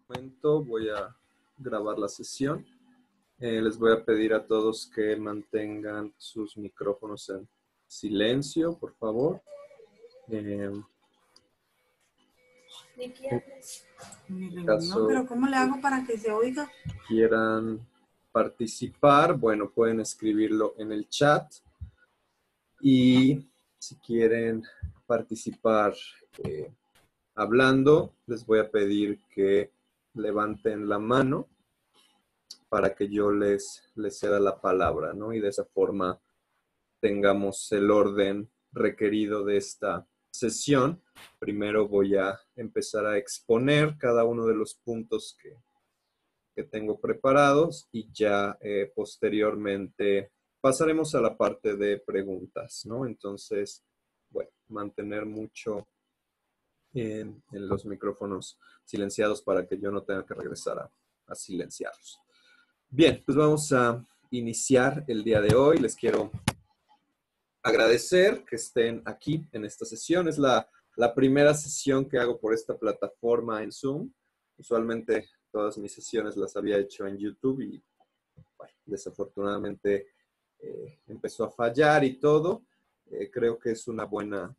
Momento voy a grabar la sesión. Les voy a pedir a todos que mantengan sus micrófonos en silencio, por favor. Pero ¿cómo le hago para que se oiga? Quieran participar, bueno, pueden escribirlo en el chat. Y si quieren participar hablando, les voy a pedir que levanten la mano para que yo les ceda la palabra, ¿no? Y de esa forma tengamos el orden requerido de esta sesión. Primero voy a empezar a exponer cada uno de los puntos que tengo preparados y ya posteriormente pasaremos a la parte de preguntas, ¿no? Entonces, bueno, mantener mucho en los micrófonos silenciados para que yo no tenga que regresar a silenciarlos. Bien, pues vamos a iniciar el día de hoy. Les quiero agradecer que estén aquí en esta sesión. Es la primera sesión que hago por esta plataforma en Zoom. Usualmente todas mis sesiones las había hecho en YouTube y bueno, desafortunadamente empezó a fallar y todo. Creo que es una buena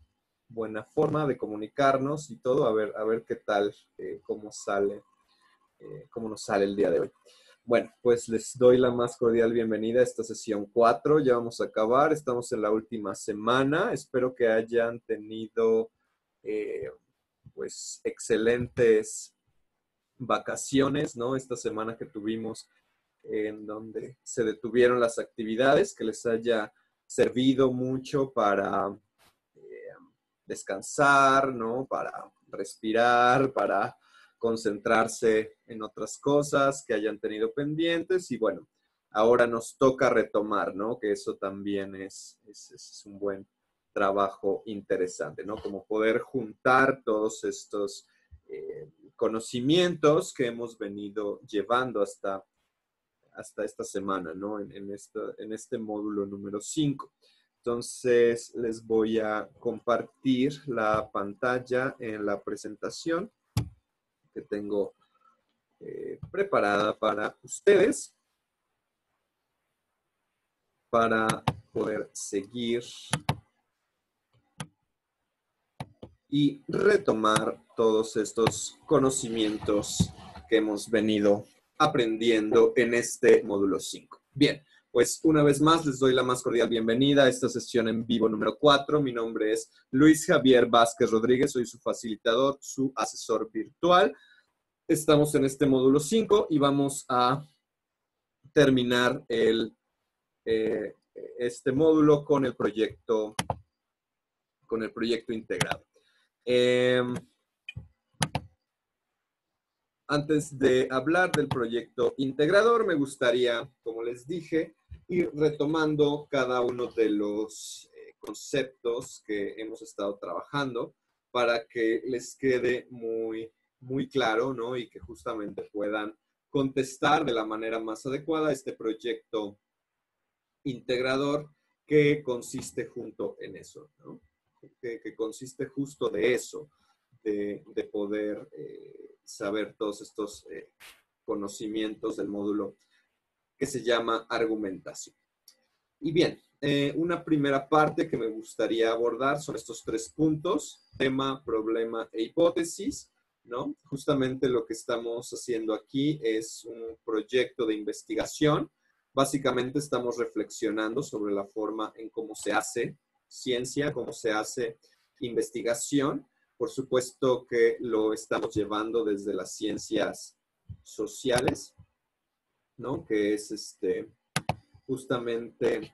forma de comunicarnos y todo. A ver qué tal, cómo nos sale el día de hoy. Bueno, pues les doy la más cordial bienvenida a esta sesión 4. Ya vamos a acabar, estamos en la última semana. Espero que hayan tenido pues excelentes vacaciones, ¿no? Esta semana que tuvimos en donde se detuvieron las actividades, que les haya servido mucho para descansar, ¿no? Para respirar, para concentrarse en otras cosas que hayan tenido pendientes y bueno, ahora nos toca retomar, ¿no? Que eso también es un buen trabajo interesante, ¿no? Como poder juntar todos estos conocimientos que hemos venido llevando hasta esta semana, ¿no? En este módulo número 5. Entonces, les voy a compartir la pantalla en la presentación que tengo preparada para ustedes para poder seguir y retomar todos estos conocimientos que hemos venido aprendiendo en este módulo 5. Bien, pues una vez más les doy la más cordial bienvenida a esta sesión en vivo número 4. Mi nombre es Luis Javier Vázquez Rodríguez, soy su facilitador, su asesor virtual. Estamos en este módulo 5 y vamos a terminar este módulo con el proyecto integrado. Antes de hablar del proyecto integrador, me gustaría, como les dije, ir retomando cada uno de los conceptos que hemos estado trabajando para que les quede muy, muy claro, ¿no? Y que justamente puedan contestar de la manera más adecuada este proyecto integrador que consiste junto en eso, ¿no? Que consiste justo de eso, de poder saber todos estos conocimientos del módulo que se llama argumentación. Y bien, una primera parte que me gustaría abordar son estos 3 puntos: tema, problema e hipótesis, ¿no? Justamente lo que estamos haciendo aquí es un proyecto de investigación. Básicamente estamos reflexionando sobre la forma en cómo se hace ciencia, cómo se hace investigación. Por supuesto que lo estamos llevando desde las ciencias sociales, ¿no? Que es justamente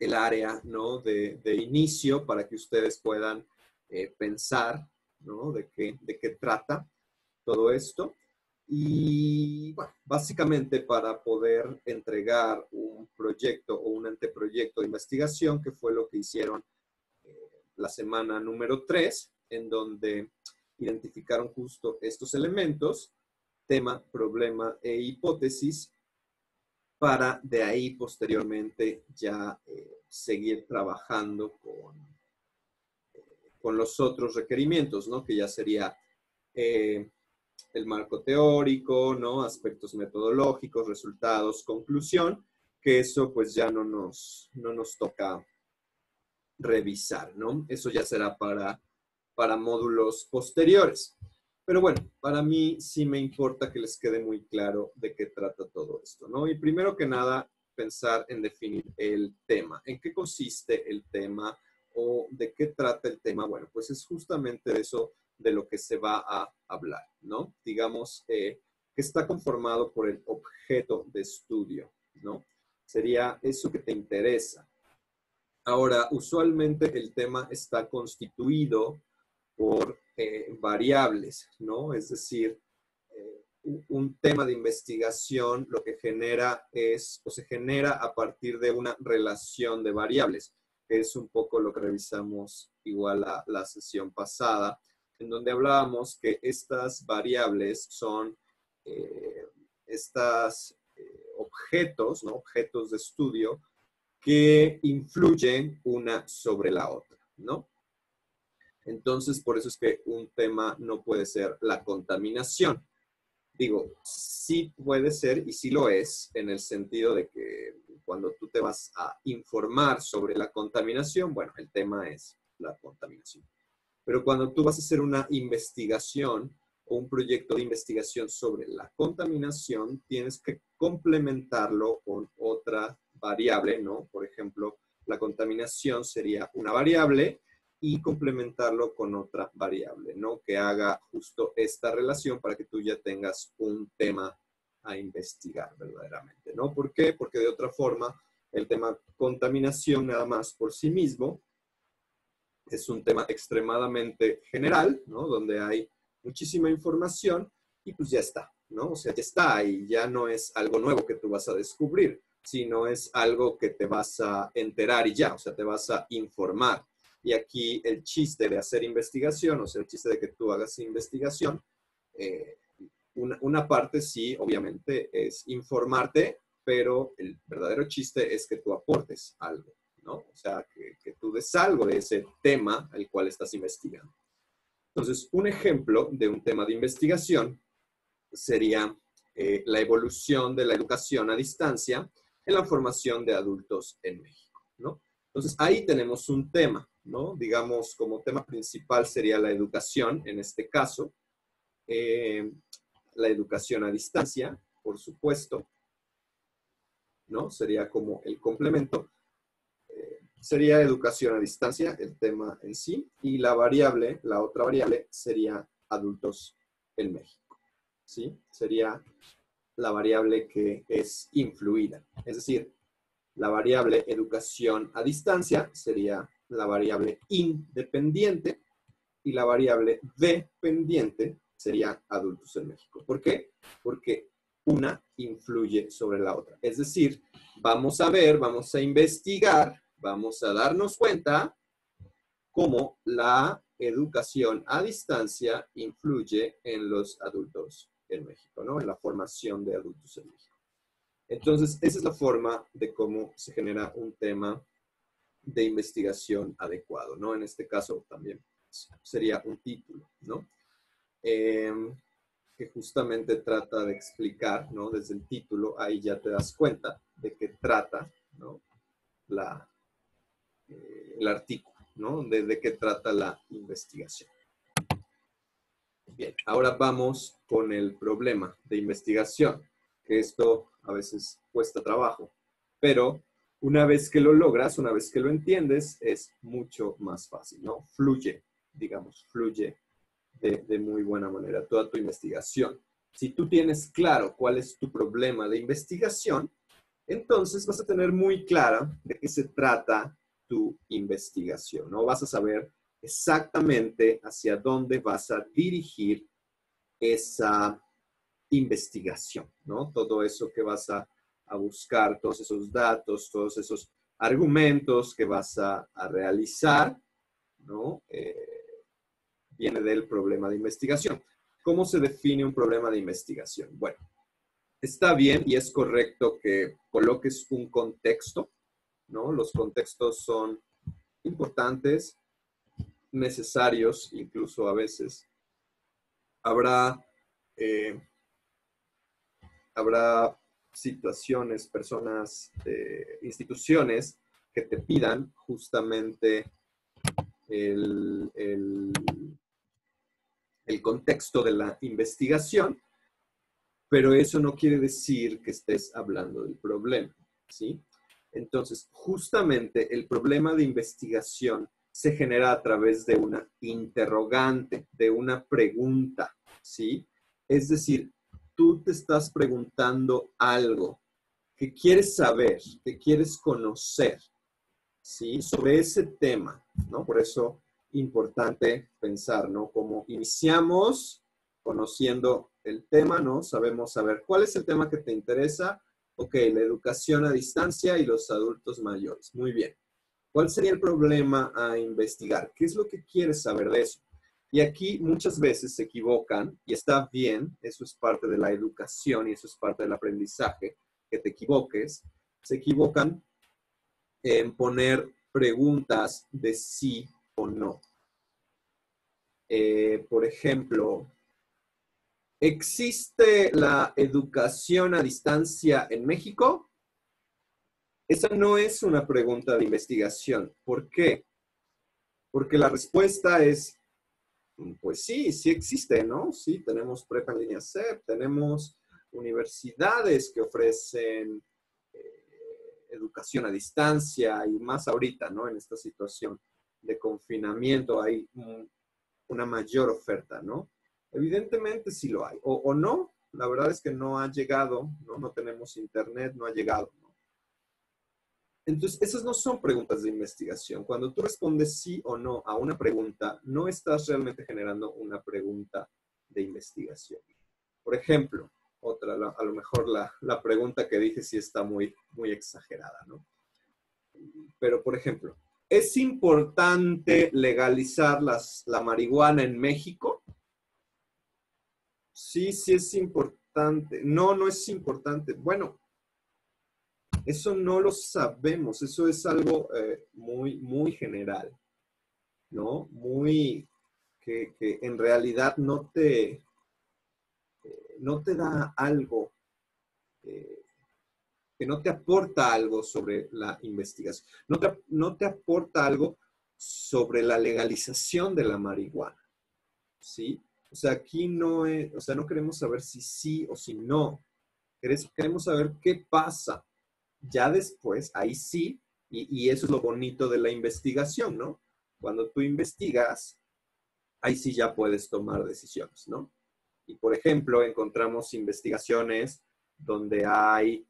el área, ¿no? de inicio para que ustedes puedan pensar, ¿no? De qué trata todo esto. Y bueno, básicamente para poder entregar un proyecto o un anteproyecto de investigación, que fue lo que hicieron la semana número 3, en donde identificaron justo estos elementos: tema, problema e hipótesis, para de ahí posteriormente ya seguir trabajando con los otros requerimientos, ¿no? Que ya sería el marco teórico, ¿no? Aspectos metodológicos, resultados, conclusión, que eso pues ya no nos toca revisar, ¿no? Eso ya será para módulos posteriores. Pero bueno, para mí sí me importa que les quede muy claro de qué trata todo esto, ¿no? Y primero que nada, pensar en definir el tema. ¿En qué consiste el tema o de qué trata el tema? Bueno, pues es justamente de eso de lo que se va a hablar, ¿no? Digamos que está conformado por el objeto de estudio, ¿no? Sería eso que te interesa. Ahora, usualmente el tema está constituido por variables, ¿no? Es decir, un tema de investigación lo que genera es, o se genera a partir de una relación de variables, que es un poco lo que revisamos igual la sesión pasada, en donde hablábamos que estas variables son objetos, ¿no? Objetos de estudio que influyen una sobre la otra, ¿no? Entonces, por eso es que un tema no puede ser la contaminación. Digo, sí puede ser y sí lo es en el sentido de que cuando tú te vas a informar sobre la contaminación, bueno, el tema es la contaminación. Pero cuando tú vas a hacer una investigación o un proyecto de investigación sobre la contaminación, tienes que complementarlo con otra variable, ¿no? Por ejemplo, la contaminación sería una variable y complementarlo con otra variable, ¿no? Que haga justo esta relación para que tú ya tengas un tema a investigar verdaderamente, ¿no? ¿Por qué? Porque de otra forma, el tema contaminación nada más por sí mismo es un tema extremadamente general, ¿no? Donde hay muchísima información y pues ya está, ¿no? O sea, ya está y ya no es algo nuevo que tú vas a descubrir, sino es algo que te vas a enterar y ya, o sea, te vas a informar. Y aquí el chiste de hacer investigación, o sea, el chiste de que tú hagas investigación, una parte sí, obviamente, es informarte, pero el verdadero chiste es que tú aportes algo, ¿no? O sea, que tú des algo de ese tema al cual estás investigando. Entonces, un ejemplo de un tema de investigación sería la evolución de la educación a distancia en la formación de adultos en México, ¿no? Entonces, ahí tenemos un tema, ¿no? Digamos, como tema principal sería la educación, en este caso, la educación a distancia, por supuesto, ¿no? Sería como el complemento. Sería educación a distancia, el tema en sí, y la variable, la otra variable, sería adultos en México, ¿sí? Sería la variable que es influida. Es decir, la variable educación a distancia sería la variable independiente y la variable dependiente sería adultos en México. ¿Por qué? Porque una influye sobre la otra. Es decir, vamos a ver, vamos a investigar, vamos a darnos cuenta cómo la educación a distancia influye en los adultos en México, ¿no? En la formación de adultos en México. Entonces, esa es la forma de cómo se genera un tema de investigación adecuado, ¿no? En este caso también sería un título, ¿no? Que justamente trata de explicar, ¿no? Desde el título, ahí ya te das cuenta de qué trata, ¿no? El artículo, ¿no? De qué trata la investigación. Bien, ahora vamos con el problema de investigación, que esto a veces cuesta trabajo, pero una vez que lo logras, una vez que lo entiendes, es mucho más fácil, ¿no? Fluye, digamos, fluye de muy buena manera toda tu investigación. Si tú tienes claro cuál es tu problema de investigación, entonces vas a tener muy clara de qué se trata tu investigación, ¿no? Vas a saber exactamente hacia dónde vas a dirigir esa investigación, ¿no? Todo eso que vas a buscar, todos esos datos, todos esos argumentos que vas a realizar, ¿no? Viene del problema de investigación. ¿Cómo se define un problema de investigación? Bueno, está bien y es correcto que coloques un contexto, ¿no? Los contextos son importantes, necesarios, incluso a veces. Habrá eh, habrá situaciones, personas, instituciones que te pidan justamente el contexto de la investigación, pero eso no quiere decir que estés hablando del problema, ¿sí? Entonces, justamente el problema de investigación se genera a través de una interrogante, de una pregunta, ¿sí? Es decir, tú te estás preguntando algo que quieres saber, que quieres conocer, ¿sí? Sobre ese tema, ¿no? Por eso, importante pensar, ¿no? Como iniciamos conociendo el tema, ¿no? Sabemos saber cuál es el tema que te interesa. Ok, la educación a distancia y los adultos mayores. Muy bien. ¿Cuál sería el problema a investigar? ¿Qué es lo que quieres saber de eso? Y aquí muchas veces se equivocan y está bien, eso es parte de la educación y eso es parte del aprendizaje, que te equivoques. Se equivocan en poner preguntas de sí o no. Por ejemplo, ¿existe la educación a distancia en México? Esa no es una pregunta de investigación. ¿Por qué? Porque la respuesta es, pues sí, sí existe, ¿no? Sí, tenemos prepa en línea CEP, tenemos universidades que ofrecen educación a distancia y más ahorita, ¿no? En esta situación de confinamiento hay una mayor oferta, ¿no? Evidentemente sí lo hay, o no, la verdad es que no ha llegado, ¿no? No tenemos internet, no ha llegado, ¿no? Entonces, esas no son preguntas de investigación. Cuando tú respondes sí o no a una pregunta, no estás realmente generando una pregunta de investigación. Por ejemplo, otra, a lo mejor la pregunta que dije sí está muy, muy exagerada, ¿no? Pero, por ejemplo, ¿es importante legalizar la marihuana en México? Sí, sí es importante. No, no es importante. Bueno, eso no lo sabemos. Eso es algo muy, muy general, ¿no? Muy que en realidad no te da algo, eh, que no te aporta algo sobre la investigación. No te aporta algo sobre la legalización de la marihuana, ¿sí? O sea, aquí no es, o sea, no queremos saber si sí o si no. Queremos saber qué pasa. Ya después, ahí sí, y eso es lo bonito de la investigación, ¿no? Cuando tú investigas, ahí sí ya puedes tomar decisiones, ¿no? Y por ejemplo, encontramos investigaciones donde hay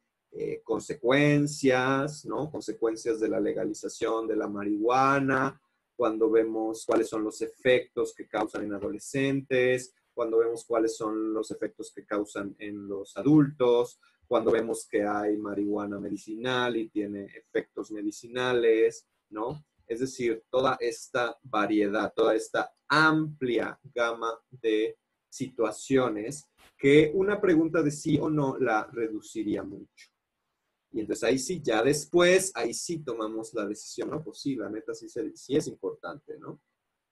consecuencias, ¿no? Consecuencias de la legalización de la marihuana, cuando vemos cuáles son los efectos que causan en adolescentes, cuando vemos cuáles son los efectos que causan en los adultos, cuando vemos que hay marihuana medicinal y tiene efectos medicinales, ¿no? Es decir, toda esta variedad, toda esta amplia gama de situaciones que una pregunta de sí o no la reduciría mucho. Y entonces ahí sí, ya después, ahí sí tomamos la decisión, ¿no? Pues sí, la neta sí, sí es importante, ¿no?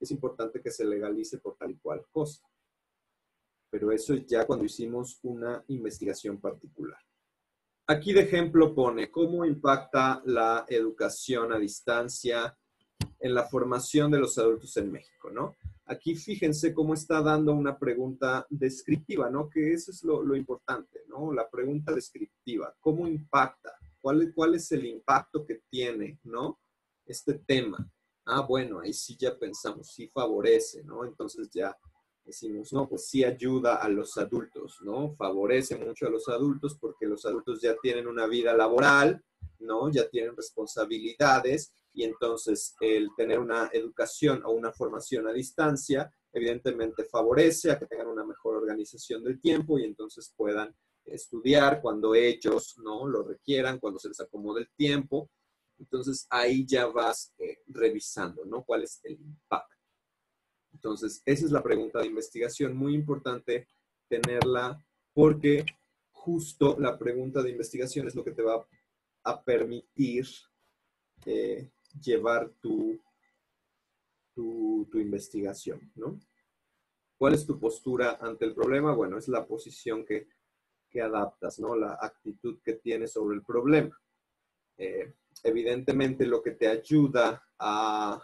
Es importante que se legalice por tal y cual cosa. Pero eso es ya cuando hicimos una investigación particular. Aquí de ejemplo pone cómo impacta la educación a distancia en la formación de los adultos en México, ¿no? Aquí fíjense cómo está dando una pregunta descriptiva, ¿no? Que eso es lo importante, ¿no? La pregunta descriptiva, ¿cómo impacta? ¿Cuál es el impacto que tiene, ¿no? Este tema. Ah, bueno, ahí sí ya pensamos, sí favorece, ¿no? Entonces ya decimos, no, pues sí ayuda a los adultos, ¿no? Favorece mucho a los adultos porque los adultos ya tienen una vida laboral, ¿no? Ya tienen responsabilidades y entonces el tener una educación o una formación a distancia evidentemente favorece a que tengan una mejor organización del tiempo y entonces puedan estudiar cuando ellos no lo requieran, cuando se les acomode el tiempo. Entonces ahí ya vas revisando, ¿no? ¿Cuál es el impacto? Entonces, esa es la pregunta de investigación, muy importante tenerla porque justo la pregunta de investigación es lo que te va a permitir llevar tu investigación, ¿no? ¿Cuál es tu postura ante el problema? Bueno, es la posición que adaptas, ¿no? La actitud que tienes sobre el problema. Evidentemente lo que te ayuda a...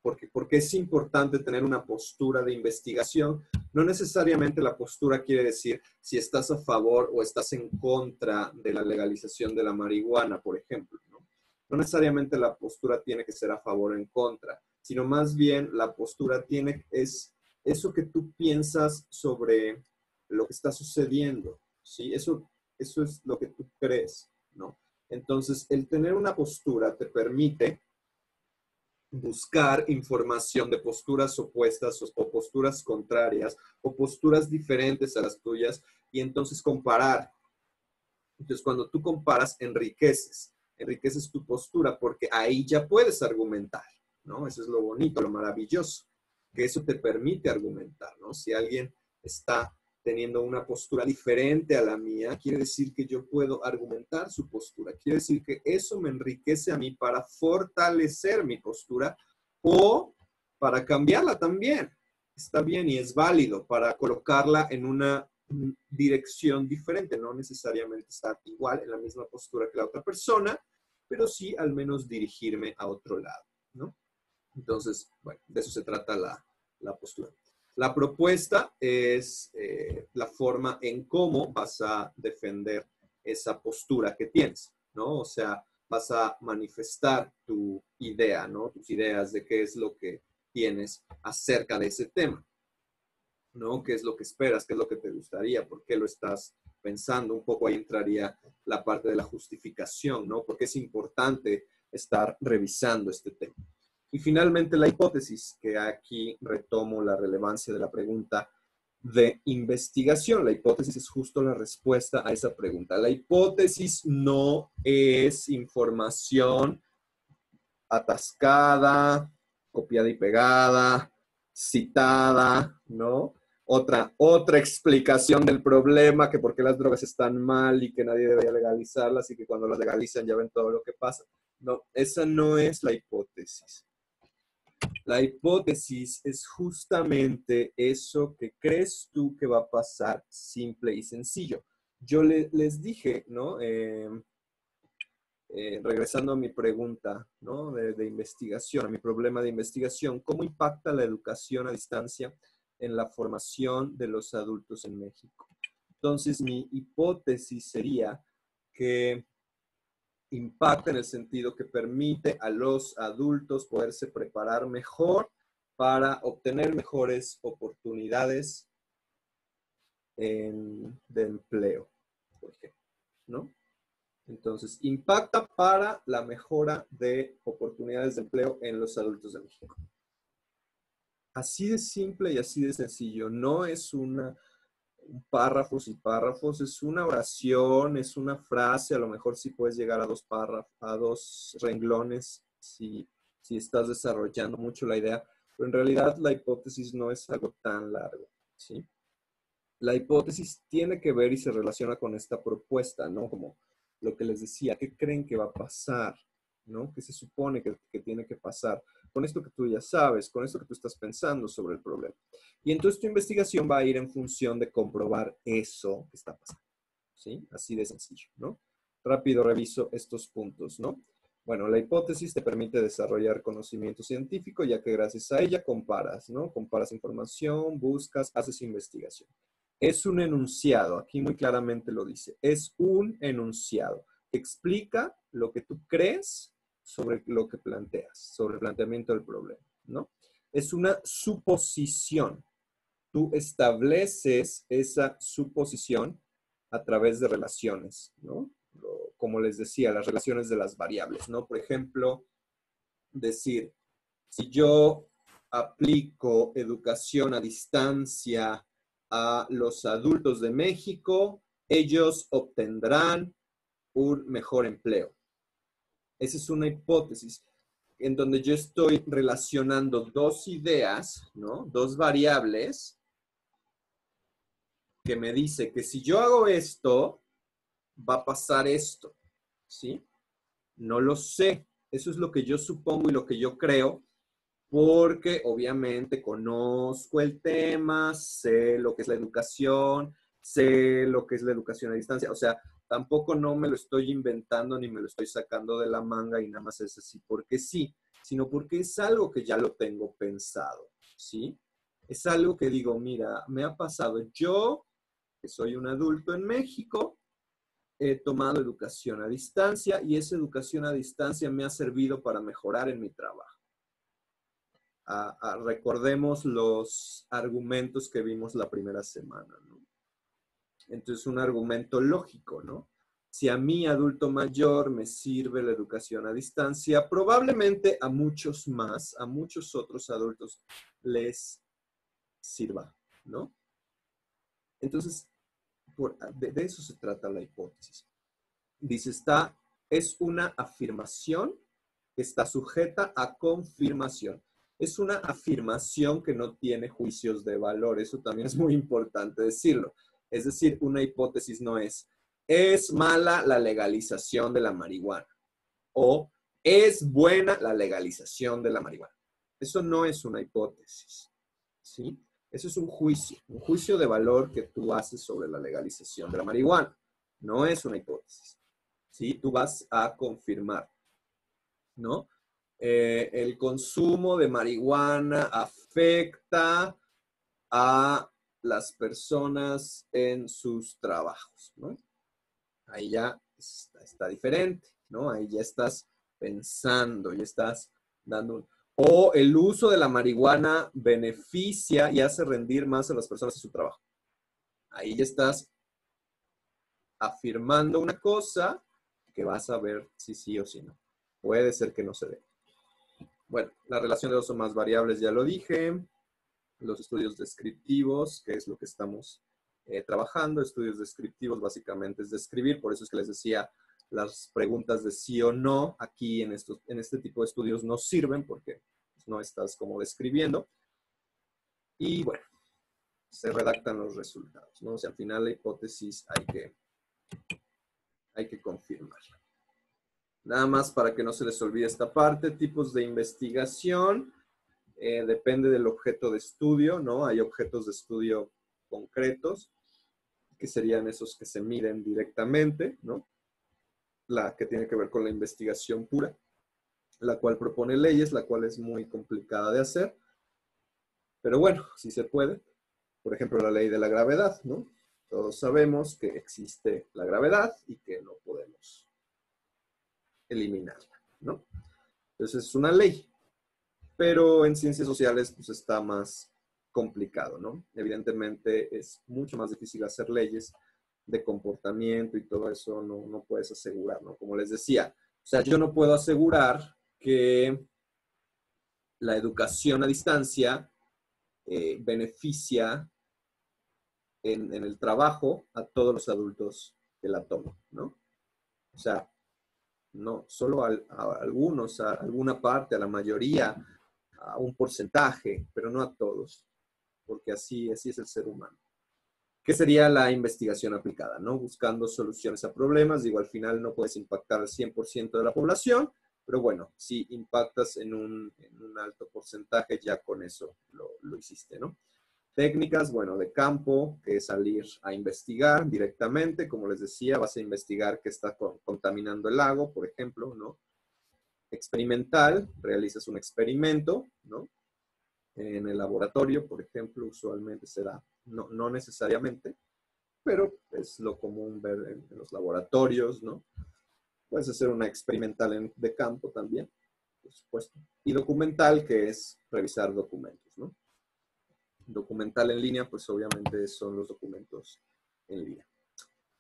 Porque es importante tener una postura de investigación. No necesariamente la postura quiere decir si estás a favor o estás en contra de la legalización de la marihuana, por ejemplo, ¿no? No necesariamente la postura tiene que ser a favor o en contra, sino más bien la postura es eso que tú piensas sobre lo que está sucediendo, ¿sí? Eso es lo que tú crees, ¿no? Entonces, el tener una postura te permite buscar información de posturas opuestas o posturas contrarias o posturas diferentes a las tuyas y entonces comparar. Entonces, cuando tú comparas, enriqueces tu postura porque ahí ya puedes argumentar, ¿no? Eso es lo bonito, lo maravilloso, que eso te permite argumentar, ¿no? Si alguien está teniendo una postura diferente a la mía, quiere decir que yo puedo argumentar su postura. Quiere decir que eso me enriquece a mí para fortalecer mi postura o para cambiarla también. Está bien y es válido para colocarla en una dirección diferente. No necesariamente estar igual en la misma postura que la otra persona, pero sí al menos dirigirme a otro lado, ¿no? Entonces, bueno, de eso se trata la postura. La propuesta es la forma en cómo vas a defender esa postura que tienes, ¿no? O sea, vas a manifestar tu idea, ¿no? Tus ideas de qué es lo que tienes acerca de ese tema, ¿no? ¿Qué es lo que esperas? ¿Qué es lo que te gustaría? ¿Por qué lo estás pensando? Un poco ahí entraría la parte de la justificación, ¿no? Porque es importante estar revisando este tema. Y finalmente la hipótesis, que aquí retomo la relevancia de la pregunta de investigación. La hipótesis es justo la respuesta a esa pregunta. La hipótesis no es información atascada, copiada y pegada, citada, ¿no? Otra explicación del problema, que por qué las drogas están mal y que nadie debería legalizarlas y que cuando las legalizan ya ven todo lo que pasa. No, esa no es la hipótesis. La hipótesis es justamente eso que crees tú que va a pasar, simple y sencillo. Yo les dije, ¿no? Regresando a mi pregunta, ¿no? De investigación, a mi problema de investigación, ¿cómo impacta la educación a distancia en la formación de los adultos en México? Entonces, mi hipótesis sería que impacta en el sentido que permite a los adultos poderse preparar mejor para obtener mejores oportunidades de empleo, por ejemplo, ¿no? Entonces, impacta para la mejora de oportunidades de empleo en los adultos de México. Así de simple y así de sencillo. No es párrafos y párrafos, es una oración, es una frase, a lo mejor sí puedes llegar a dos párrafos, a dos renglones si estás desarrollando mucho la idea, pero en realidad la hipótesis no es algo tan largo, ¿sí? La hipótesis tiene que ver y se relaciona con esta propuesta, ¿no? Como lo que les decía, ¿qué creen que va a pasar? ¿No? ¿Qué se supone que tiene que pasar? Con esto que tú ya sabes, con esto que tú estás pensando sobre el problema. Y entonces tu investigación va a ir en función de comprobar eso que está pasando, ¿sí? Así de sencillo, ¿no? Rápido reviso estos puntos, ¿no? Bueno, la hipótesis te permite desarrollar conocimiento científico, ya que gracias a ella comparas, ¿no? Comparas información, buscas, haces investigación. Es un enunciado, aquí muy claramente lo dice, es un enunciado que explica lo que tú crees sobre lo que planteas, sobre el planteamiento del problema, ¿no? Es una suposición. Tú estableces esa suposición a través de relaciones, ¿no? Como les decía, las relaciones de las variables, ¿no? Por ejemplo, decir, si yo aplico educación a distancia a los adultos de México, ellos obtendrán un mejor empleo. Esa es una hipótesis en donde yo estoy relacionando dos ideas, ¿no? Dos variables que me dice que si yo hago esto, va a pasar esto, ¿sí? No lo sé. Eso es lo que yo supongo y lo que yo creo porque obviamente conozco el tema, sé lo que es la educación, sé lo que es la educación a distancia. O sea, tampoco no me lo estoy inventando ni me lo estoy sacando de la manga y nada más es así porque sí, sino porque es algo que ya lo tengo pensado, ¿sí? Es algo que digo, mira, me ha pasado. Yo, que soy un adulto en México, he tomado educación a distancia y esa educación a distancia me ha servido para mejorar en mi trabajo. Recordemos los argumentos que vimos la primera semana, ¿no? Entonces, un argumento lógico, ¿no? Si a mí, adulto mayor, me sirve la educación a distancia, probablemente a muchos más, a muchos otros adultos les sirva, ¿no? Entonces, de eso se trata la hipótesis. Dice, es una afirmación que está sujeta a confirmación. Es una afirmación que no tiene juicios de valor. Eso también es muy importante decirlo. Es decir, una hipótesis no es mala la legalización de la marihuana o es buena la legalización de la marihuana. Eso no es una hipótesis, ¿sí? Eso es un juicio de valor que tú haces sobre la legalización de la marihuana. No es una hipótesis, ¿sí? Tú vas a confirmar, ¿no? El consumo de marihuana afecta a las personas en sus trabajos, ¿no? Ahí ya está diferente, ¿no? Ahí ya estás pensando, ya estás dando o el uso de la marihuana beneficia y hace rendir más a las personas en su trabajo. Ahí ya estás afirmando una cosa que vas a ver si sí o si no. Puede ser que no se dé. Bueno, la relación de dos o más variables ya lo dije. Los estudios descriptivos, que es lo que estamos trabajando. Estudios descriptivos básicamente es describir, por eso es que les decía, las preguntas de sí o no aquí en este tipo de estudios no sirven porque no estás como describiendo. Y bueno, se redactan los resultados, ¿no? O sea, al final la hipótesis hay que confirmarla. Nada más para que no se les olvide esta parte, tipos de investigación, depende del objeto de estudio, ¿no? Hay objetos de estudio concretos, que serían esos que se miden directamente, ¿no? La que tiene que ver con la investigación pura, la cual propone leyes, la cual es muy complicada de hacer, pero bueno, sí se puede. Por ejemplo, la ley de la gravedad, ¿no? Todos sabemos que existe la gravedad y que no podemos eliminarla, ¿no? Entonces es una ley, pero en ciencias sociales pues está más complicado, ¿no? Evidentemente es mucho más difícil hacer leyes de comportamiento y todo eso no puedes asegurar, ¿no? Como les decía, o sea, yo no puedo asegurar que la educación a distancia beneficia en el trabajo a todos los adultos que la toman, ¿no? O sea, no, solo a algunos, a alguna parte, a la mayoría, a un porcentaje, pero no a todos, porque así es el ser humano. ¿Qué sería la investigación aplicada? ¿No? Buscando soluciones a problemas. Digo, al final no puedes impactar al 100% de la población, pero bueno, si impactas en un alto porcentaje, ya con eso lo hiciste, ¿no? Técnicas, bueno, de campo, que es salir a investigar directamente. Como les decía, vas a investigar qué está contaminando el lago, por ejemplo, ¿no? Experimental, realizas un experimento, ¿no? En el laboratorio, por ejemplo, usualmente será, no necesariamente, pero es lo común ver en los laboratorios, ¿no? Puedes hacer una experimental de campo también, por supuesto. Y documental, que es revisar documentos, ¿no? Documental en línea, pues obviamente son los documentos en línea.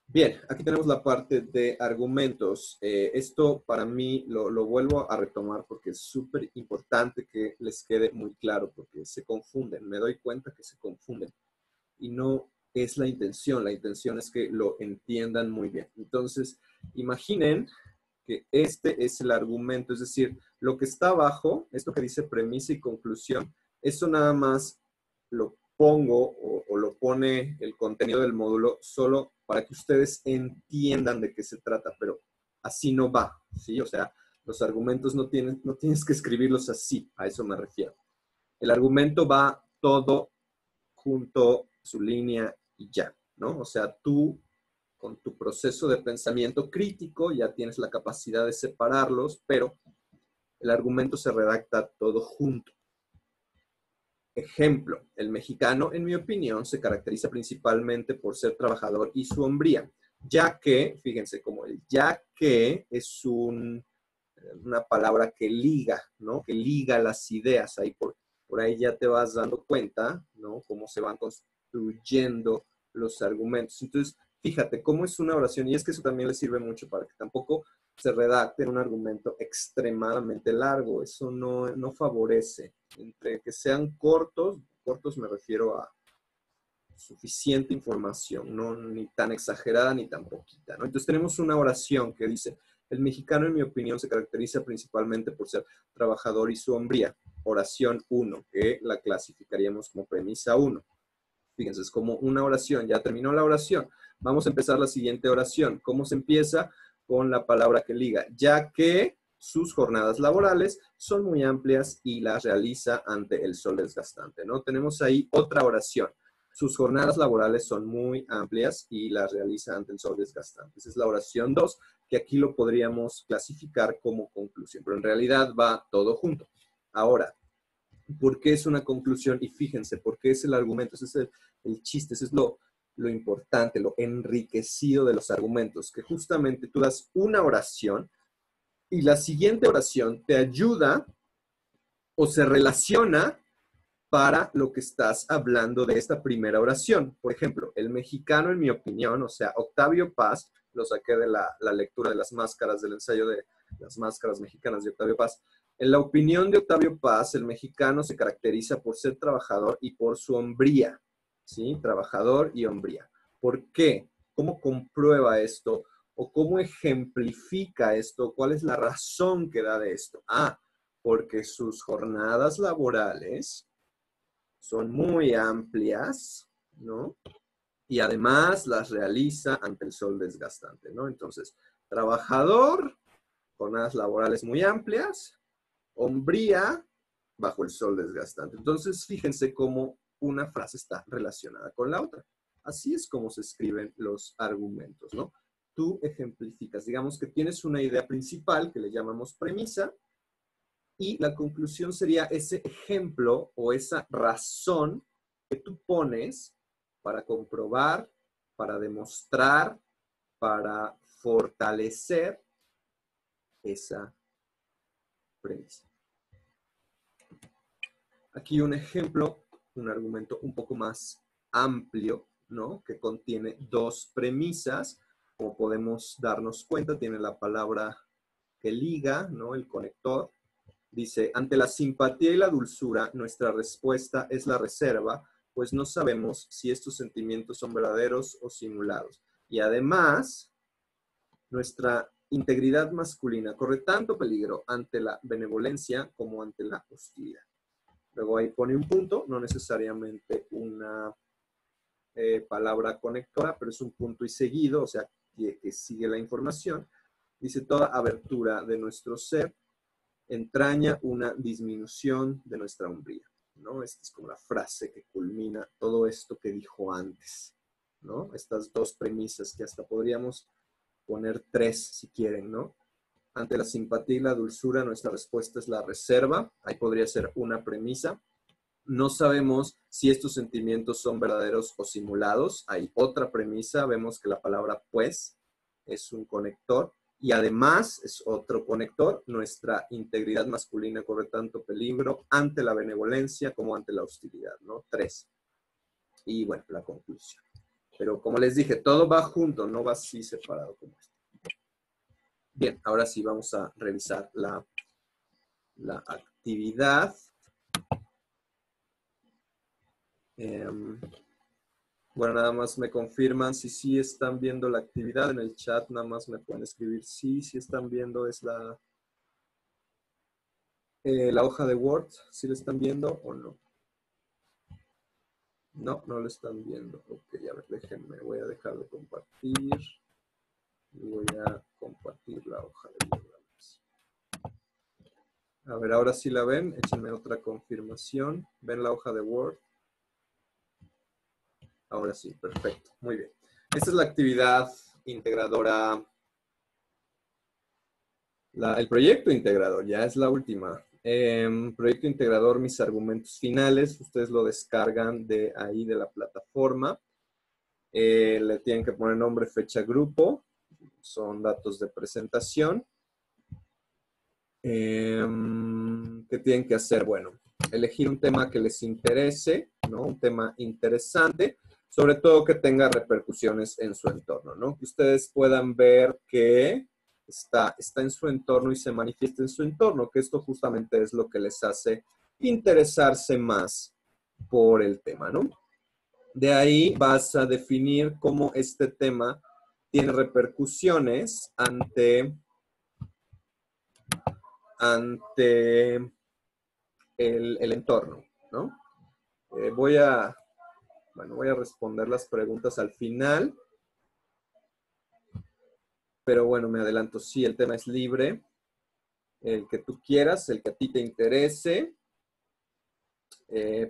Bien, aquí tenemos la parte de argumentos. Esto para mí lo vuelvo a retomar porque es súper importante que les quede muy claro porque se confunden. Me doy cuenta que se confunden y no es la intención es que lo entiendan muy bien. Entonces, imaginen que este es el argumento, es decir, lo que está abajo, esto que dice premisa y conclusión, eso nada más lo pongo o lo pone el contenido del módulo solo para que ustedes entiendan de qué se trata, pero así no va, ¿sí? O sea, Los argumentos no tienes que escribirlos así, a eso me refiero. El argumento va todo junto, su línea y ya, ¿no? O sea, tú con tu proceso de pensamiento crítico ya tienes la capacidad de separarlos, pero el argumento se redacta todo junto. Ejemplo, el mexicano, en mi opinión, se caracteriza principalmente por ser trabajador y su hombría, ya que, fíjense, como el ya que es una palabra que liga, ¿no? Que liga las ideas. Ahí por ahí ya te vas dando cuenta, ¿no? Cómo se van construyendo los argumentos. Entonces, fíjate cómo es una oración, y es que eso también le sirve mucho para que tampoco se redacte un argumento extremadamente largo. Eso no favorece. Entre que sean cortos me refiero a suficiente información, no ni tan exagerada ni tan poquita, ¿no? Entonces tenemos una oración que dice, el mexicano, en mi opinión, se caracteriza principalmente por ser trabajador y su hombría. Oración 1, que la clasificaríamos como premisa 1. Fíjense, es como una oración, ya terminó la oración. Vamos a empezar la siguiente oración. ¿Cómo se empieza? Con la palabra que liga, ya que sus jornadas laborales son muy amplias y las realiza ante el sol desgastante, ¿no? Tenemos ahí otra oración. Sus jornadas laborales son muy amplias y las realiza ante el sol desgastante. Esa es la oración 2, que aquí lo podríamos clasificar como conclusión, pero en realidad va todo junto. Ahora, ¿por qué es una conclusión? Y fíjense, ¿por qué es el argumento? Ese es el chiste, ese es lo importante, lo enriquecido de los argumentos, que justamente tú das una oración y la siguiente oración te ayuda o se relaciona para lo que estás hablando de esta primera oración. Por ejemplo, el mexicano, en mi opinión, o sea, Octavio Paz, lo saqué de la lectura de las máscaras, del ensayo de las máscaras mexicanas de Octavio Paz. En la opinión de Octavio Paz, el mexicano se caracteriza por ser trabajador y por su hombría, ¿sí? Trabajador y hombría. ¿Por qué? ¿Cómo comprueba esto? ¿O cómo ejemplifica esto? ¿Cuál es la razón que da de esto? Porque sus jornadas laborales son muy amplias, ¿no? Y además las realiza ante el sol desgastante, ¿no? Entonces, trabajador, jornadas laborales muy amplias, hombría, bajo el sol desgastante. Entonces, fíjense cómo una frase está relacionada con la otra. Así es como se escriben los argumentos, ¿no? Tú ejemplificas, digamos que tienes una idea principal que le llamamos premisa, y la conclusión sería ese ejemplo o esa razón que tú pones para comprobar, para demostrar, para fortalecer esa premisa. Aquí un ejemplo, un argumento un poco más amplio, ¿no? Que contiene dos premisas. Como podemos darnos cuenta, tiene la palabra que liga, ¿no? El conector. Dice, ante la simpatía y la dulzura, nuestra respuesta es la reserva, pues no sabemos si estos sentimientos son verdaderos o simulados. Y además, nuestra integridad masculina corre tanto peligro ante la benevolencia como ante la hostilidad. Luego ahí pone un punto, no necesariamente una palabra conectora, pero es un punto y seguido, o sea, que sigue la información. Dice, toda abertura de nuestro ser entraña una disminución de nuestra hombría, ¿no? Esta es como la frase que culmina todo esto que dijo antes, ¿no? Estas dos premisas que hasta podríamos poner tres si quieren, ¿no? Ante la simpatía y la dulzura, nuestra respuesta es la reserva. Ahí podría ser una premisa. No sabemos si estos sentimientos son verdaderos o simulados. Hay otra premisa. Vemos que la palabra pues es un conector. Y además es otro conector. Nuestra integridad masculina corre tanto peligro ante la benevolencia como ante la hostilidad, ¿no? 3. Y bueno, la conclusión. Pero como les dije, todo va junto, no va así separado como esto. Bien, ahora sí vamos a revisar la actividad. Bueno, nada más me confirman si sí están viendo la actividad en el chat, nada más me pueden escribir sí están viendo, es la hoja de Word, si la están viendo o no. No lo están viendo. Ok, a ver, déjenme, voy a dejar de compartir y voy a compartir la hoja de Word. A ver, ahora sí la ven. Échenme otra confirmación. ¿Ven la hoja de Word? Ahora sí, perfecto. Muy bien. Esta es la actividad integradora. El proyecto integrador, ya es la última. Proyecto integrador, mis argumentos finales. Ustedes lo descargan de ahí, de la plataforma. Le tienen que poner nombre, fecha, grupo. Son datos de presentación. ¿Qué tienen que hacer? Bueno, elegir un tema que les interese, ¿no? Un tema interesante, sobre todo que tenga repercusiones en su entorno, ¿no? Que ustedes puedan ver que está en su entorno y se manifiesta en su entorno, que esto justamente es lo que les hace interesarse más por el tema, ¿no? De ahí vas a definir cómo este tema tiene repercusiones ante el entorno, ¿no? Voy a responder las preguntas al final, pero bueno, me adelanto. Sí, el tema es libre, el que tú quieras, el que a ti te interese.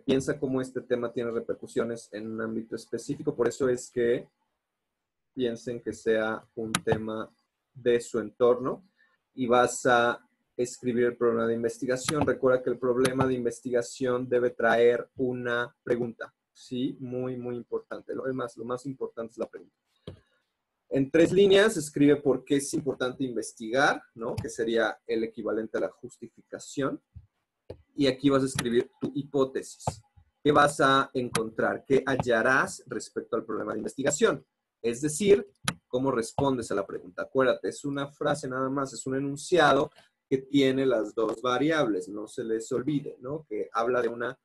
Piensa cómo este tema tiene repercusiones en un ámbito específico, por eso es que piensen que sea un tema de su entorno y vas a escribir el problema de investigación. Recuerda que el problema de investigación debe traer una pregunta, ¿sí? Muy, muy importante. Lo más importante es la pregunta. En 3 líneas escribe por qué es importante investigar, ¿no? Que sería el equivalente a la justificación. Y aquí vas a escribir tu hipótesis. ¿Qué vas a encontrar? ¿Qué hallarás respecto al problema de investigación? Es decir, ¿cómo respondes a la pregunta? Acuérdate, es una frase nada más, es un enunciado que tiene las dos variables, no se les olvide, ¿no? Que habla de una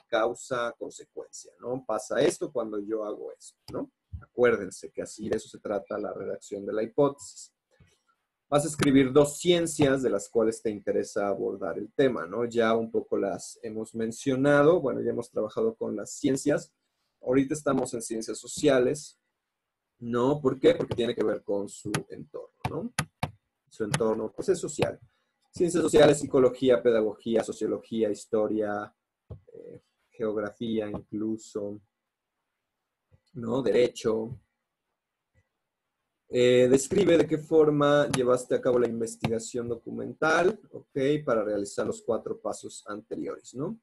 causa-consecuencia, ¿no? Pasa esto cuando yo hago esto, ¿no? Acuérdense que así de eso se trata la redacción de la hipótesis. Vas a escribir 2 ciencias de las cuales te interesa abordar el tema, ¿no? Ya un poco las hemos mencionado, bueno, ya hemos trabajado con las ciencias. Ahorita estamos en ciencias sociales, ¿no? ¿Por qué? Porque tiene que ver con su entorno, ¿no? Su entorno, pues es social. Ciencias sociales, psicología, pedagogía, sociología, historia, geografía incluso, ¿no? Derecho. Describe de qué forma llevaste a cabo la investigación documental, ¿ok? Para realizar los 4 pasos anteriores, ¿no?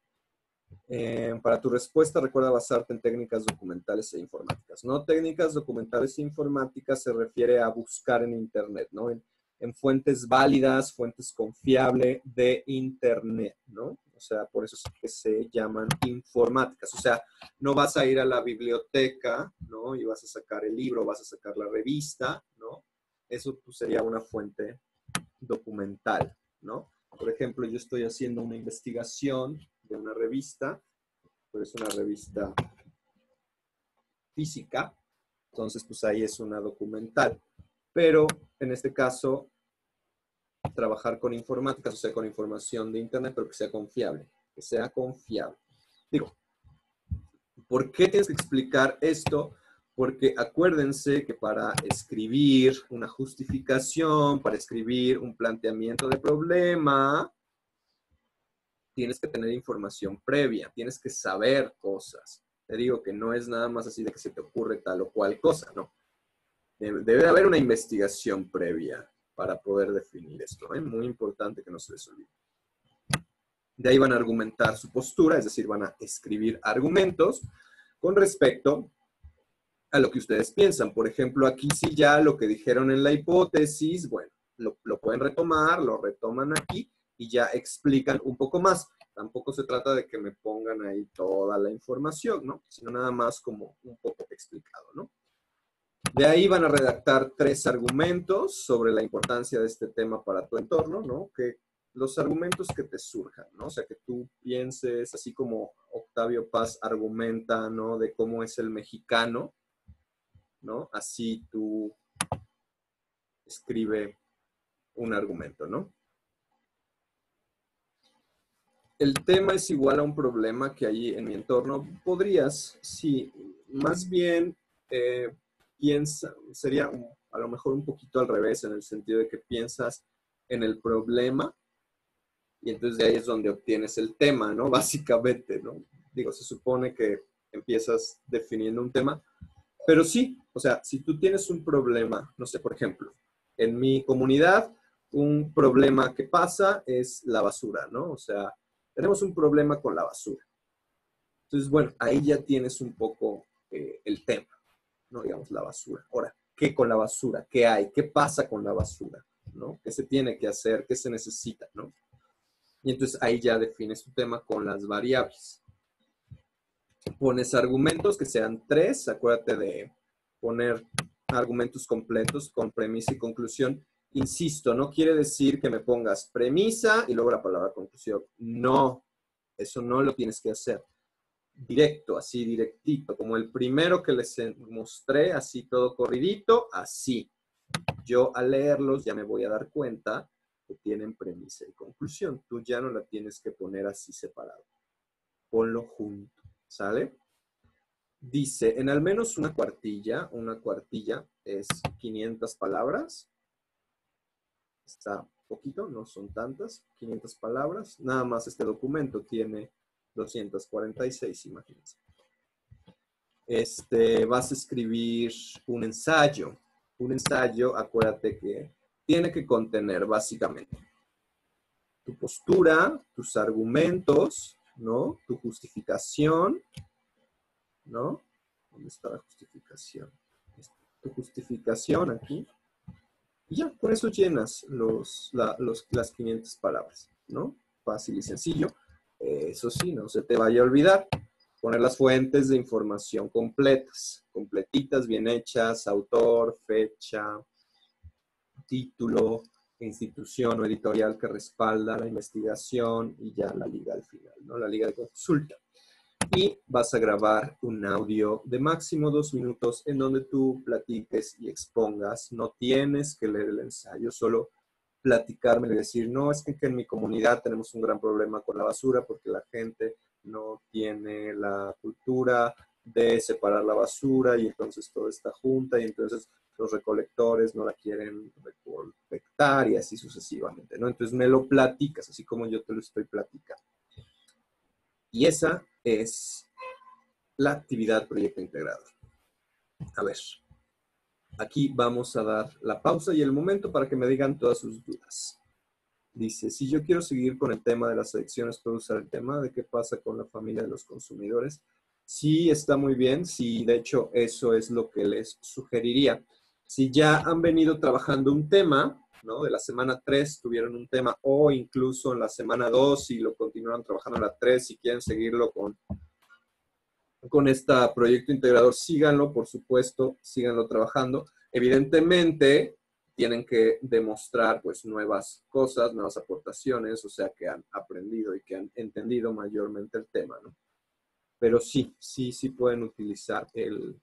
Para tu respuesta, recuerda basarte en técnicas documentales e informáticas, ¿no? Técnicas documentales e informáticas se refiere a buscar en Internet, ¿no? En fuentes válidas, fuentes confiables de Internet, ¿no? O sea, por eso es que se llaman informáticas. O sea, no vas a ir a la biblioteca, ¿no? Y vas a sacar el libro, vas a sacar la revista, ¿no? Eso pues, sería una fuente documental, ¿no? Por ejemplo, yo estoy haciendo una investigación de una revista, pero es una revista física, entonces pues ahí es una documental. Pero en este caso, trabajar con informática, o sea, con información de Internet, pero que sea confiable, que sea confiable. Digo, ¿por qué tienes que explicar esto? Porque acuérdense que para escribir una justificación, para escribir un planteamiento de problema, tienes que tener información previa, tienes que saber cosas. Te digo que no es nada más así de que se te ocurre tal o cual cosa, no. Debe haber una investigación previa para poder definir esto. Es muy importante que no se les olvide. De ahí van a argumentar su postura, es decir, van a escribir argumentos con respecto a lo que ustedes piensan. Por ejemplo, aquí sí ya lo que dijeron en la hipótesis, bueno, lo pueden retomar, lo retoman aquí y ya explican un poco más. Tampoco se trata de que me pongan ahí toda la información, ¿no? Sino nada más como un poco explicado, ¿no? De ahí van a redactar 3 argumentos sobre la importancia de este tema para tu entorno, ¿no? Que los argumentos que te surjan, ¿no? O sea, que tú pienses, así como Octavio Paz argumenta, ¿no? De cómo es el mexicano, ¿no? Así tú escribe un argumento, ¿no? El tema es igual a un problema que hay en mi entorno. Podrías, sí, más bien piensa, sería a lo mejor un poquito al revés, en el sentido de que piensas en el problema Y entonces de ahí es donde obtienes el tema, ¿no? Básicamente, ¿no? Digo, se supone que empiezas definiendo un tema, pero sí, o sea, si tú tienes un problema, no sé, por ejemplo, en mi comunidad, un problema que pasa es la basura, ¿no? O sea, tenemos un problema con la basura. Entonces, bueno, ahí ya tienes un poco el tema, ¿no? Digamos, la basura. Ahora, ¿qué con la basura? ¿Qué hay? ¿Qué pasa con la basura? ¿No? ¿Qué se tiene que hacer? ¿Qué se necesita? ¿No? Y entonces ahí ya defines tu tema con las variables. Pones argumentos que sean 3, acuérdate de poner argumentos completos con premisa y conclusión. Insisto, no quiere decir que me pongas premisa y luego la palabra conclusión. No, eso no lo tienes que hacer. Directo, así directito, como el primero que les mostré, así todo corridito, así. Yo al leerlos ya me voy a dar cuenta que tienen premisa y conclusión. Tú ya no la tienes que poner así separado. Ponlo junto, ¿sale? Dice, en al menos una cuartilla es 500 palabras. Está poquito, no son tantas, 500 palabras. Nada más este documento tiene 246, imagínense. Vas a escribir un ensayo. Un ensayo, acuérdate que tiene que contener básicamente tu postura, tus argumentos, ¿no? Tu justificación, ¿no? ¿Dónde está la justificación? Tu justificación aquí. Y ya, con eso llenas las 500 palabras, ¿no? Fácil y sencillo. Eso sí, no se te vaya a olvidar. Poner las fuentes de información completas, completitas, bien hechas, autor, fecha, título, institución o editorial que respalda la investigación y ya la liga al final, ¿no? La liga de consulta. Y vas a grabar un audio de máximo 2 minutos en donde tú platiques y expongas. No tienes que leer el ensayo, solo platicarme y decir, no, es que en mi comunidad tenemos un gran problema con la basura porque la gente no tiene la cultura de separar la basura y entonces todo está junta y entonces los recolectores no la quieren recolectar y así sucesivamente, ¿no? Entonces me lo platicas, así como yo te lo estoy platicando. Y esa es la actividad proyecto integrador. A ver, aquí vamos a dar la pausa y el momento para que me digan todas sus dudas. Dice, si yo quiero seguir con el tema de las adicciones, ¿puedo usar el tema de qué pasa con la familia de los consumidores? Sí, está muy bien. Sí, de hecho, eso es lo que les sugeriría. Si ya han venido trabajando un tema, ¿no? De la semana 3 tuvieron un tema, o incluso en la semana 2 y lo continuaron trabajando en la 3, si quieren seguirlo con este proyecto integrador, síganlo, por supuesto, síganlo trabajando. Evidentemente, tienen que demostrar pues nuevas cosas, nuevas aportaciones, o sea, que han aprendido y que han entendido mayormente el tema, ¿no? Pero sí pueden utilizar el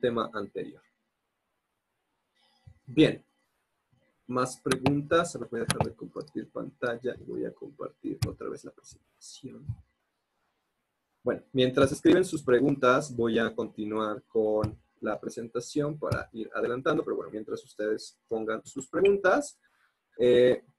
tema anterior. Bien, más preguntas. Ahora voy a dejar de compartir pantalla y voy a compartir otra vez la presentación. Bueno, mientras escriben sus preguntas, voy a continuar con la presentación para ir adelantando, pero bueno, mientras ustedes pongan sus preguntas.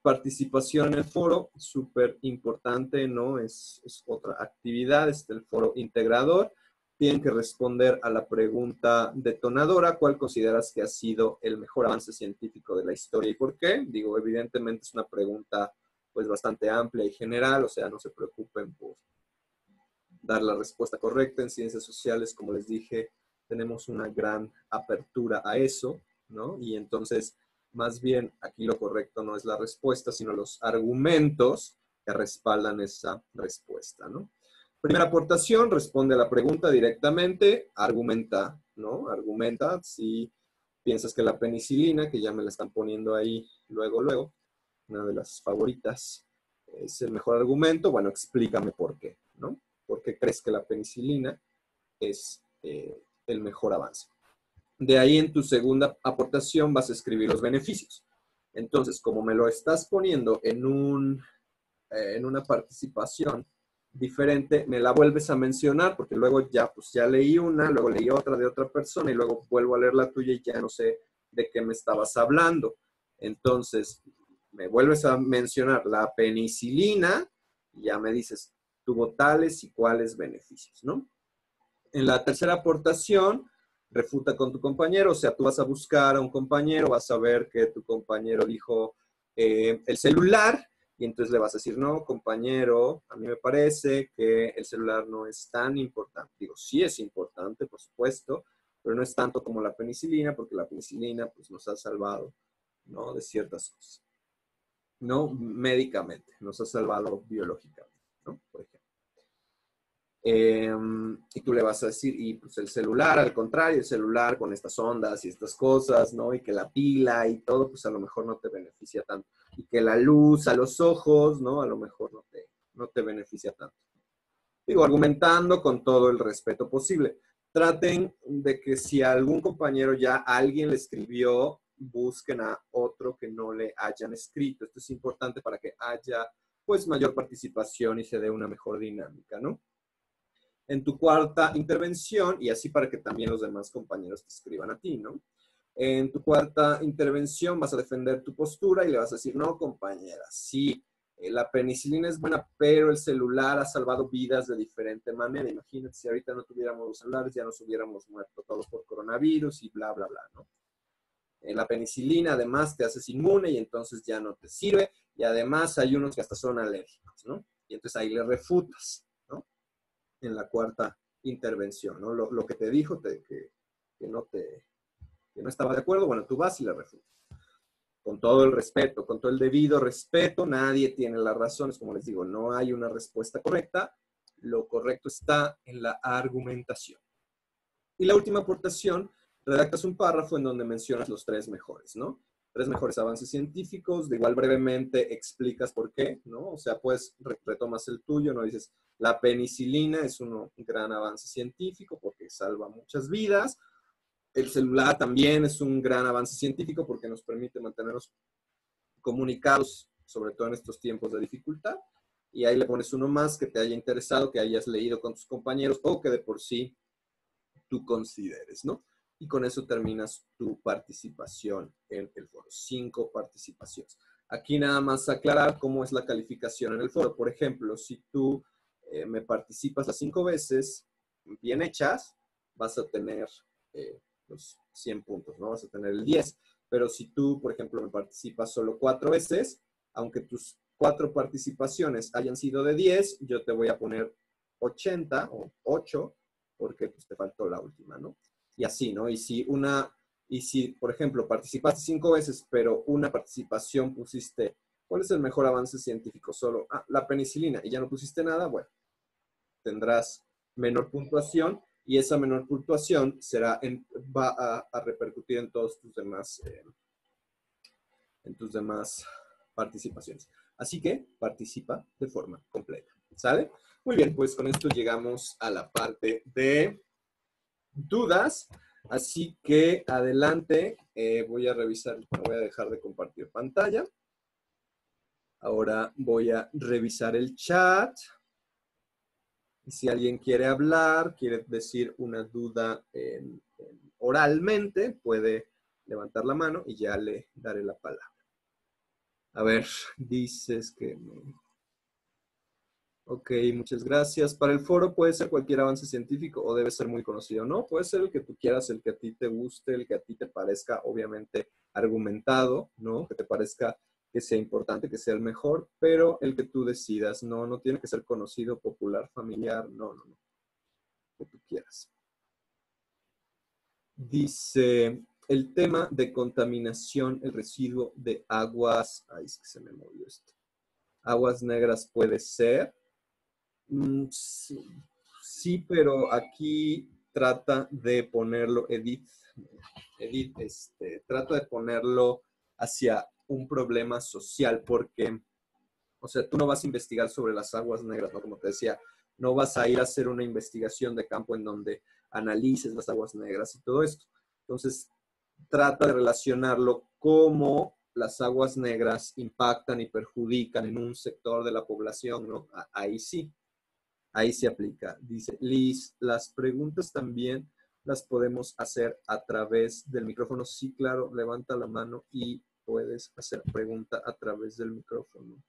Participación en el foro, súper importante, ¿no? Es otra actividad, es el foro integrador. Tienen que responder a la pregunta detonadora, ¿cuál consideras que ha sido el mejor avance científico de la historia y por qué? Digo, evidentemente es una pregunta pues bastante amplia y general, o sea, no se preocupen por dar la respuesta correcta. En ciencias sociales, como les dije, tenemos una gran apertura a eso, ¿no? Y entonces, más bien, aquí lo correcto no es la respuesta, sino los argumentos que respaldan esa respuesta, ¿no? Primera aportación, responde a la pregunta directamente, argumenta, ¿no? Argumenta si piensas que la penicilina, que ya me la están poniendo ahí luego, una de las favoritas, es el mejor argumento. Bueno, explícame por qué, ¿no? ¿Por qué crees que la penicilina es el mejor avance? De ahí en tu segunda aportación vas a escribir los beneficios. Entonces, como me lo estás poniendo en una participación diferente, me la vuelves a mencionar, porque luego ya leí una, luego leí otra de otra persona y luego vuelvo a leer la tuya y ya no sé de qué me estabas hablando. Entonces, me vuelves a mencionar la penicilina y ya me dices, tuvo tales y cuáles beneficios, ¿no? En la tercera aportación, refuta con tu compañero, o sea, tú vas a buscar a un compañero, vas a ver que tu compañero dijo el celular, y entonces le vas a decir, no, compañero, a mí me parece que el celular no es tan importante. Digo, sí es importante, por supuesto, pero no es tanto como la penicilina, porque la penicilina pues, nos ha salvado, ¿no? De ciertas cosas. No médicamente, nos ha salvado biológicamente, ¿no? Por ejemplo. Y tú le vas a decir, y pues el celular, al contrario, el celular con estas ondas y estas cosas, ¿no? Y que la pila y todo, pues a lo mejor no te beneficia tanto. Y que la luz a los ojos, ¿no? A lo mejor no te beneficia tanto. Digo, argumentando con todo el respeto posible. Traten de que si a algún compañero ya alguien le escribió, busquen a otro que no le hayan escrito. Esto es importante para que haya, pues, mayor participación y se dé una mejor dinámica, ¿no? En tu cuarta intervención, y así para que también los demás compañeros te escriban a ti, ¿no? En tu cuarta intervención vas a defender tu postura y le vas a decir, no, compañera, sí, la penicilina es buena, pero el celular ha salvado vidas de diferente manera. Imagínate si ahorita no tuviéramos los celulares, ya nos hubiéramos muerto todos por coronavirus y bla, bla, bla, ¿no? La penicilina además te haces inmune y entonces ya no te sirve, y además hay unos que hasta son alérgicos, ¿no? Y entonces ahí le refutas, ¿no? En la cuarta intervención, ¿no? Lo que te dijo que no estaba de acuerdo, bueno, tú vas y le refutas. Con todo el respeto, con todo el debido respeto, nadie tiene las razones, como les digo, no hay una respuesta correcta, lo correcto está en la argumentación. Y la última aportación, redactas un párrafo en donde mencionas los tres mejores, ¿no? Tres mejores avances científicos, de igual brevemente explicas por qué, ¿no? O sea, pues retomas el tuyo, ¿no? Dices, la penicilina es un gran avance científico porque salva muchas vidas. El celular también es un gran avance científico porque nos permite mantenernos comunicados, sobre todo en estos tiempos de dificultad. Y ahí le pones uno más que te haya interesado, que hayas leído con tus compañeros o que de por sí tú consideres, ¿no? Y con eso terminas tu participación en el foro. 5 participaciones. Aquí nada más aclarar cómo es la calificación en el foro. Por ejemplo, si tú me participas las 5 veces bien hechas, vas a tener los 100 puntos, ¿no? Vas a tener el 10. Pero si tú, por ejemplo, me participas solo 4 veces, aunque tus 4 participaciones hayan sido de 10, yo te voy a poner 80 o 8 porque pues, te faltó la última, ¿no? Y así, ¿no? Y si, por ejemplo, participaste 5 veces, pero una participación pusiste, ¿cuál es el mejor avance científico? Solo, la penicilina, y ya no pusiste nada, bueno, tendrás menor puntuación, y esa menor puntuación va a repercutir en todos en tus demás participaciones. Así que participa de forma completa, ¿sale? Muy bien, pues con esto llegamos a la parte de dudas. Así que adelante, voy a revisar, voy a dejar de compartir pantalla. Ahora voy a revisar el chat. Si alguien quiere hablar, quiere decir una duda oralmente, puede levantar la mano y ya le daré la palabra. A ver, dices que... Ok, muchas gracias. Para el foro puede ser cualquier avance científico o debe ser muy conocido. No, puede ser el que tú quieras, el que a ti te guste, el que a ti te parezca obviamente argumentado, ¿no? Que te parezca que sea importante, que sea el mejor, pero el que tú decidas, no tiene que ser conocido, popular, familiar, no. Que tú quieras. Dice, el tema de contaminación, el residuo de aguas, ay, es que se me movió esto. Aguas negras puede ser. Sí, pero aquí trata de ponerlo, Edith, trata de ponerlo hacia un problema social, porque, o sea, tú no vas a investigar sobre las aguas negras, ¿no? Como te decía, no vas a ir a hacer una investigación de campo en donde analices las aguas negras y todo esto. Entonces, trata de relacionarlo cómo las aguas negras impactan y perjudican en un sector de la población, ¿no? Ahí sí. Ahí se aplica. Dice Liz, las preguntas también las podemos hacer a través del micrófono. Sí, claro, levanta la mano y puedes hacer pregunta a través del micrófono.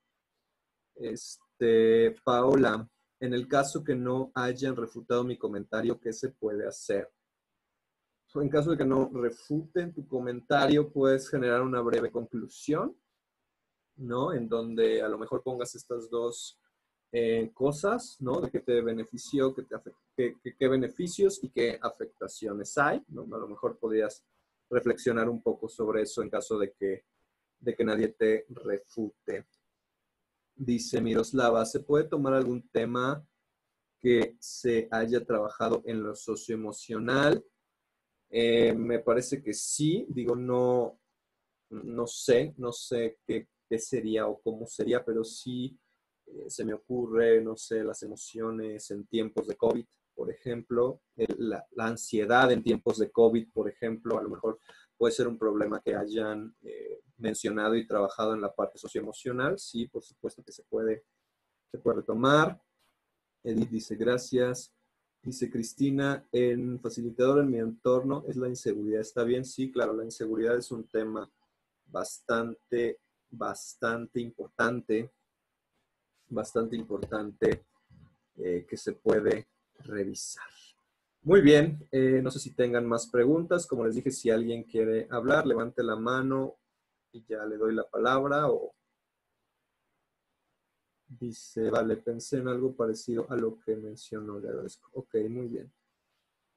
Paola, en el caso que no hayan refutado mi comentario, ¿qué se puede hacer? En caso de que no refuten tu comentario, puedes generar una breve conclusión, ¿no? En donde a lo mejor pongas estas dos cosas, ¿no? De qué te benefició, qué beneficios y qué afectaciones hay, ¿no? A lo mejor podrías reflexionar un poco sobre eso en caso de que nadie te refute. Dice Miroslava, ¿se puede tomar algún tema que se haya trabajado en lo socioemocional? Me parece que sí, digo, no sé qué sería o cómo sería, pero sí se me ocurre, no sé, las emociones en tiempos de COVID, por ejemplo, la ansiedad en tiempos de COVID, por ejemplo, a lo mejor puede ser un problema que hayan mencionado y trabajado en la parte socioemocional. Sí, por supuesto que se puede retomar. Edith dice, gracias. Dice Cristina, en facilitador en mi entorno es la inseguridad. ¿Está bien? Sí, claro, la inseguridad es un tema bastante importante que se puede revisar. Muy bien, no sé si tengan más preguntas. Como les dije, si alguien quiere hablar, levante la mano y ya le doy la palabra. O dice, vale, pensé en algo parecido a lo que mencionó, le agradezco. Ok, muy bien.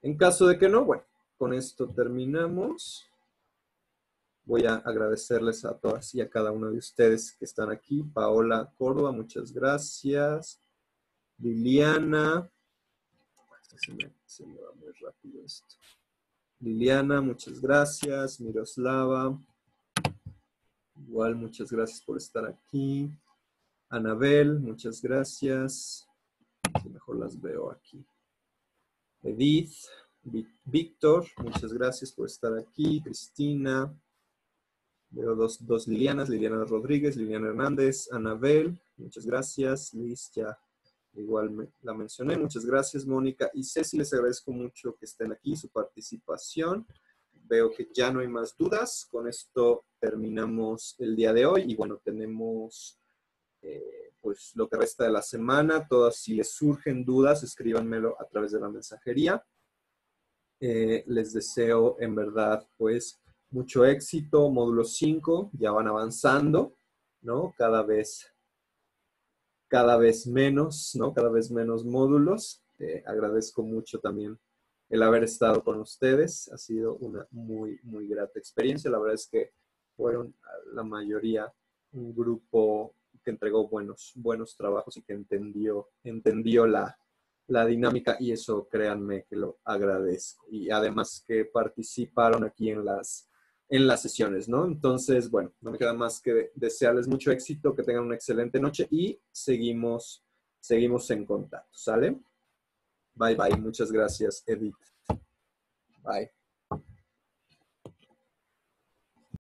En caso de que no, bueno, con esto terminamos. Voy a agradecerles a todas y a cada uno de ustedes que están aquí. Paola Córdoba, muchas gracias. Liliana, se me va muy rápido esto. Liliana, muchas gracias. Miroslava, igual muchas gracias por estar aquí. Anabel, muchas gracias. Si mejor las veo aquí. Edith, Víctor, muchas gracias por estar aquí. Cristina, veo dos Lilianas, Liliana Rodríguez, Liliana Hernández, Anabel, muchas gracias. Liz, ya igual la mencioné, muchas gracias. Mónica y Ceci, les agradezco mucho que estén aquí, su participación. Veo que ya no hay más dudas. Con esto terminamos el día de hoy y bueno, tenemos pues lo que resta de la semana. Todas, si les surgen dudas, escríbanmelo a través de la mensajería. Les deseo en verdad pues mucho éxito. Módulo 5, ya van avanzando, ¿no? Cada vez menos, ¿no? Cada vez menos módulos. Agradezco mucho también el haber estado con ustedes. Ha sido una muy grata experiencia. La verdad es que fueron la mayoría un grupo que entregó buenos trabajos y que entendió la dinámica, y eso créanme que lo agradezco. Y además que participaron aquí en las sesiones, ¿no? Entonces, bueno, no me queda más que desearles mucho éxito, que tengan una excelente noche y seguimos en contacto, ¿sale? Bye, bye. Muchas gracias, Edith. Bye.